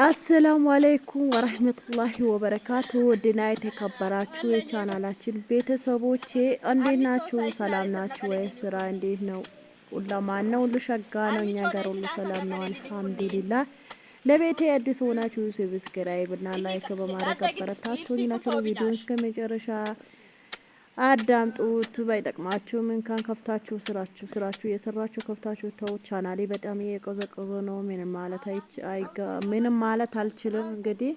አሰላሙ አለይኩም ወራህመቱላሂ ወበረካቱ። ወድና የተከበራችሁ የቻናላችን ቤተሰቦቼ እንዴት ናችሁ? ሰላም ናችሁ ወይ? ስራ እንዴት ነው? ሁላማን ነው? ሁሉ ሸጋ ነው? እኛ ጋር ሁሉ ሰላም ነው አልሐምዱሊላህ። ለቤቴ አዲስ ሆናችሁ ሰብስክራይብ እና ላይክ በማድረግ አበረታቱኝ። ናችሁ ቪዲዮውን እስከ መጨረሻ አዳምጡት። ባይጠቅማችሁም እንኳን ከፍታችሁ ስራችሁ እየሰራችሁ ከፍታችሁ ተው። ቻናሌ በጣም እየቆዘቆዘ ነው። ምንም ማለት አልችልም እንግዲህ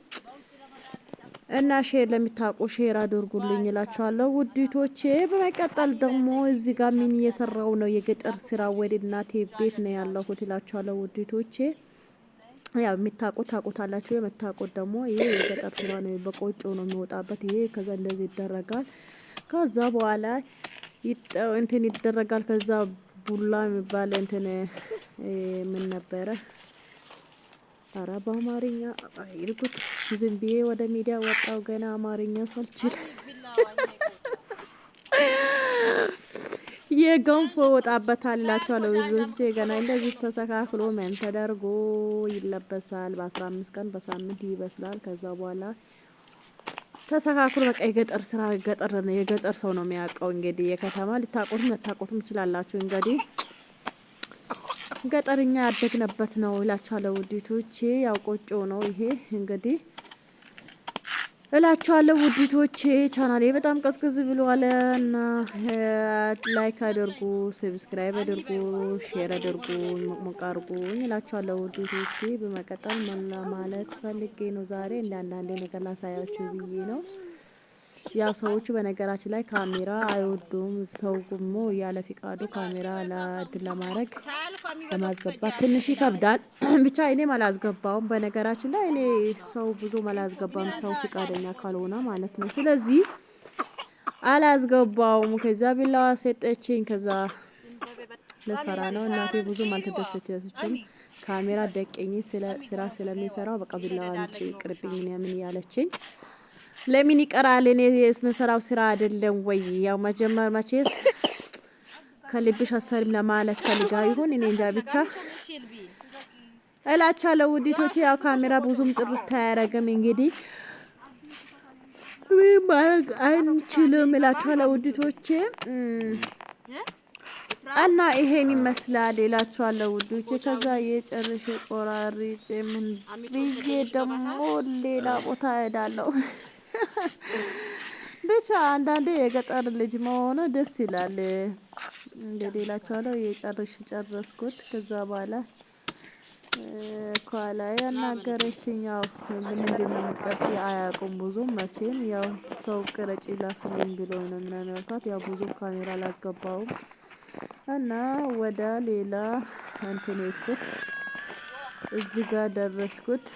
እና ሼር ለሚታቁ ሼር አድርጉልኝ እላችኋለሁ ውዲቶቼ። በመቀጠል ደግሞ እዚህ ጋር ምን እየሰራው ነው? የገጠር ስራ ወደ እናቴ ቤት ነው ያለሁት እላችኋለሁ ውዲቶቼ። ያው የሚታቁት ታቁታላችሁ፣ የምታቁት ደግሞ ይሄ የገጠር ስራ ነው። በቆጮ ነው የሚወጣበት። ይሄ ከዛ እንደዚህ ይደረጋል። ከዛ በኋላ እንትን ይደረጋል። ከዛ ቡላ የሚባል እንትን ምን ነበረ? አረ በአማርኛ ይልኩት ዝም ብዬ ወደ ሚዲያ ወጣው። ገና አማርኛ ሳልችል የገንፎ ወጣበታላችሁ ለውዞች ገና እንደዚህ ተሰካክሎ ምን ተደርጎ ይለበሳል። በ15 ቀን በሳምንት ይበስላል። ከዛ በኋላ ተሰካክሎ በቃ የገጠር ስራ ገጠር ነው። የገጠር ሰው ነው የሚያውቀው። እንግዲህ የከተማ ልታቆቱም ትችላላችሁ። እንግዲህ ገጠርኛ ያደግነበት ነው እላችኋለሁ ውዲቶቼ። ያው ቆጮ ነው ይሄ እንግዲህ እላችኋለሁ ውዲቶቼ። ቻናሌ በጣም ቀዝቅዝ ብሏል እና ላይክ አድርጉ፣ ሰብስክራይብ አድርጉ፣ ሼር አድርጉ፣ ሞቅ አድርጉኝ እላችኋለሁ ውዲቶቼ። በመቀጠል ማለት ፈልጌ ነው ዛሬ አንዳንድ ነገር ላሳያችሁ ብዬ ነው። ያው ሰዎቹ በነገራችን ላይ ካሜራ አይወዱም። ሰው ደግሞ ያለ ፍቃዱ ካሜራ ለማድረግ ለማስገባት ትንሽ ይከብዳል። ብቻ እኔም አላስገባውም። በነገራችን ላይ እኔ ሰው ብዙ አላስገባም፣ ሰው ፍቃደኛ ካልሆነ ማለት ነው። ስለዚህ አላስገባውም። ከዛ ቢላዋ ሰጠችኝ። ከዛ ለሰራ ነው። እናቴ ብዙም አልተደሰተችም። ካሜራ ደቀኝ ስራ ስለሚሰራው በቃ ቢላዋ አንቺ ቅርብኝ ምን ያለችኝ። ለምን ይቀራል? እኔ የምሰራው ስራ አይደለም ወይ? ያው መጀመር መቼስ ከልብሽ አሰሪም ለማለት ፈልጋ ይሁን እኔ እንጃ ብቻ እላችኋለሁ ውዲቶቼ። ያው ካሜራ ብዙም ጥርት አያረግም እንግዲህ ማድረግ አንችልም እላችኋለሁ ውዲቶቼ። እና ይሄን ይመስላል እላችኋለሁ ውዶቼ። ከዛ የጨርሼ ቆራርጬ ምን ብዬ ደግሞ ሌላ ቦታ እሄዳለሁ። ብቻ አንዳንዴ የገጠር ልጅ መሆኑ ደስ ይላል። እንግዲህ እላችኋለሁ ጨረስኩት። ከዛ በኋላ ከኋላ ያናገረችኝ ያው ምን እንደምንቀጥ አያውቁም ብዙም መቼም ያው ሰው ቅረጪ ላፍልኝ ብሎ ነው ምናምን ያልኳት። ያው ብዙ ካሜራ አላስገባውም እና ወደ ሌላ እንትን ሄድኩት። እዚህ ጋር ደረስኩት።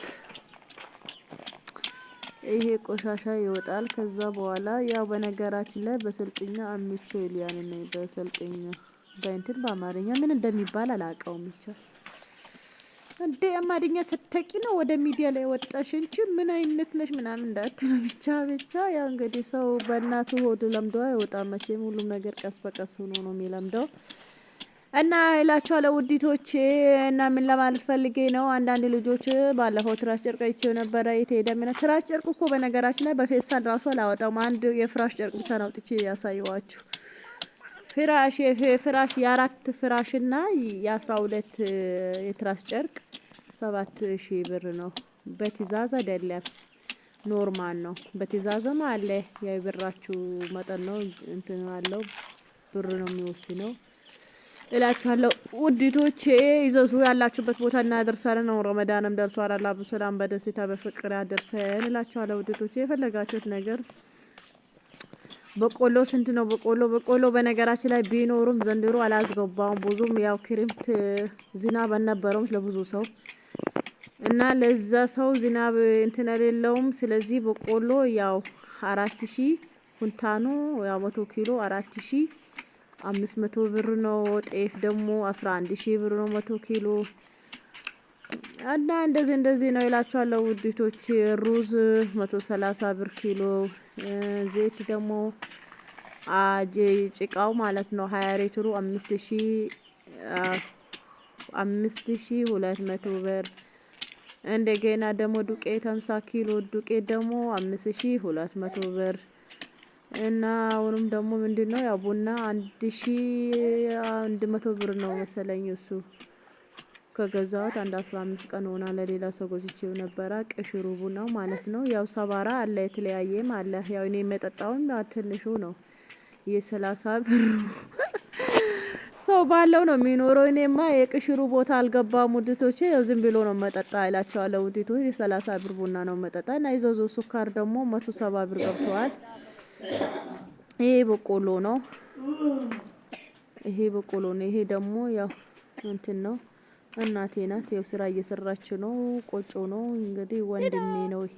ይሄ ቆሻሻ ይወጣል። ከዛ በኋላ ያው በነገራችን ላይ በስልጥኛ አምቾ ኢሊያን ነው። በስልጥኛ በእንትን በአማርኛ ምን እንደሚባል አላውቀውም። ብቻ እንዴ አማርኛ ስተቂ ነው ወደ ሚዲያ ላይ ወጣሽ እንጂ ምን አይነት ነሽ ምናምን እንዳትሉ ብቻ ያው እንግዲህ ሰው በእናቱ ሆድ ለምዶ አይወጣም መቼም። ሁሉም ነገር ቀስ በቀስ ሆኖ ነው የሚለምደው። እና እላችኋለሁ ውዲቶቼ። እና ምን ለማለት ፈልጌ ነው፣ አንዳንድ ልጆች ባለፈው ትራስ ጨርቅ አይቼው ነበረ። የት ሄደ? ምን ትራስ ጨርቅ እኮ በነገራችን ላይ በፌስታል ራሱ አላወጣም። አንድ የፍራሽ ጨርቅ ብቻ ነው አውጥቼ ያሳየዋችሁ። ፍራሽ የአራት ፍራሽ እና የ12 የትራስ ጨርቅ 7000 ብር ነው። በትእዛዝ አይደለም ኖርማል ነው። በትእዛዝም አለ። የብራችሁ መጠን ነው እንትን አለው ብር ነው የሚወስነው እላችኋለሁ ውዲቶቼ። ይዘዙ፣ ያላችሁበት ቦታ እናደርሳለን ነው። ረመዳንም ደርሷል። አላህ በሰላም በደስታ በፍቅር ያደርሰን እላችኋለሁ ውዲቶቼ። የፈለጋችሁት ነገር በቆሎ ስንት ነው? በቆሎ በነገራችን ላይ ቢኖሩም ዘንድሮ አላስገባውም ብዙም። ያው ክረምት ዝናብ አልነበረውም ለብዙ ሰው እና ለዛ ሰው ዝናብ እንትን የሌለውም። ስለዚህ በቆሎ ያው 4000 ኩንታኑ ያው 100 ኪሎ 4500 ብር ነው። ጤፍ ደግሞ 11000 ብር ነው 100 ኪሎ እና እንደዚህ ነው እላችኋለሁ ውዲቶች። ሩዝ 130 ብር ኪሎ። ዘይት ደግሞ ጭቃው ማለት ነው 20 ሊትሩ 5200 ብር እንደገና ደግሞ ዱቄት 50 ኪሎ ዱቄት ደግሞ 5200 ብር እና አሁንም ደግሞ ምንድነው ያው ቡና 1100 ብር ነው መሰለኝ እሱ ከገዛሁት አንድ 15 ቀን ሆና ለሌላ ሰው ገዝቼው ነበረ ቅሽሩ ቡናው ማለት ነው። ያው ሰባራ አለ የተለያየም አለ። ያው እኔ የምጠጣውም ትንሹ ነው የ30 ብር ሰው ባለው ነው የሚኖረው። እኔማ የቅሽሩ ቦታ አልገባም ውድቶቼ ያው ዝም ብሎ ነው መጠጣ እላቸዋለሁ። ውድቶቼ የ30 ብር ቡና ነው መጠጣ እና የዘዞ ሱካር ደግሞ 170 ብር ገብቷል። ይሄ በቆሎ ነው። ይሄ በቆሎ ነው። ይሄ ደግሞ ያው እንትን ነው። እናቴ ናት ያው ስራ እየሰራች ነው። ቆጮ ነው እንግዲህ ወንድሜ ነው ይሄ።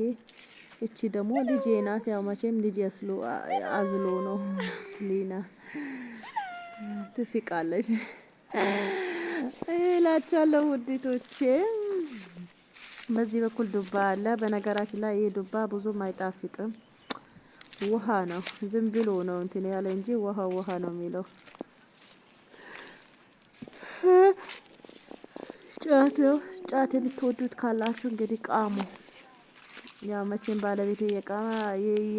እቺ ደግሞ ልጄ ናት። ያው መቼም ልጄ አዝሎ ነው ስሊና ትስቃለች እላችኋለሁ ውዲቶቼ። በዚህ በኩል ዱባ አለ። በነገራችን ላይ ይሄ ዱባ ብዙም አይጣፍጥም። ውሃ ነው ዝም ብሎ ነው እንትን ያለ እንጂ ውሃ ነው የሚለው። ጫት ነው። ጫት የምትወዱት ካላችሁ እንግዲህ ቃሙ። ያው መቼም ባለቤቴ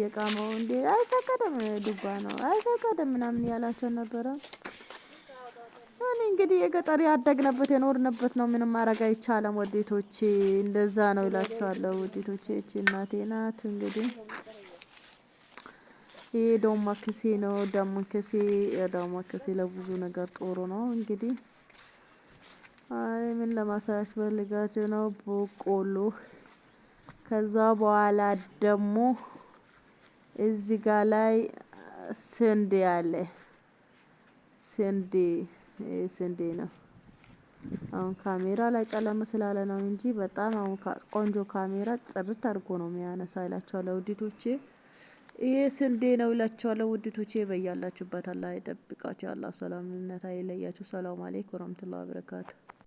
የቃመው እንዴ አይፈቀድም ዱባ ነው አይፈቀድም ምናምን ያላቸው ነበረ። እኔ እንግዲህ የገጠር ያደግነበት የኖርንበት ነው። ምንም ማድረግ አይቻልም ውዴቶቼ። እንደዛ ነው እላችኋለሁ ውዴቶቼ። እቺ እናቴ ናት እንግዲህ። ይሄ ዳማከሴ ነው። ዳማከሴ ለብዙ ነገር ጥሩ ነው እንግዲህ። አይ ምን ለማሳያችሁ ፈልጋችሁ ነው። በቆሎ ከዛ በኋላ ደግሞ እዚህ ጋር ላይ ስንዴ አለ። ስንዴ ነው። አሁን ካሜራ ላይ ጨለም ስላለ ነው እንጂ በጣም አሁን ቆንጆ ካሜራ ጥርት አድርጎ ነው የሚያነሳ እላችኋለሁ ውዲቶቼ። ይሄ ስንዴ ነው እላችኋለሁ ውዲቶቼ። በያላችሁበት አላህ ይጠብቃችሁ። አላህ ሰላምነት አይለያችሁ። ሰላም አለይኩም ወራህመቱላሂ ወበረካቱ።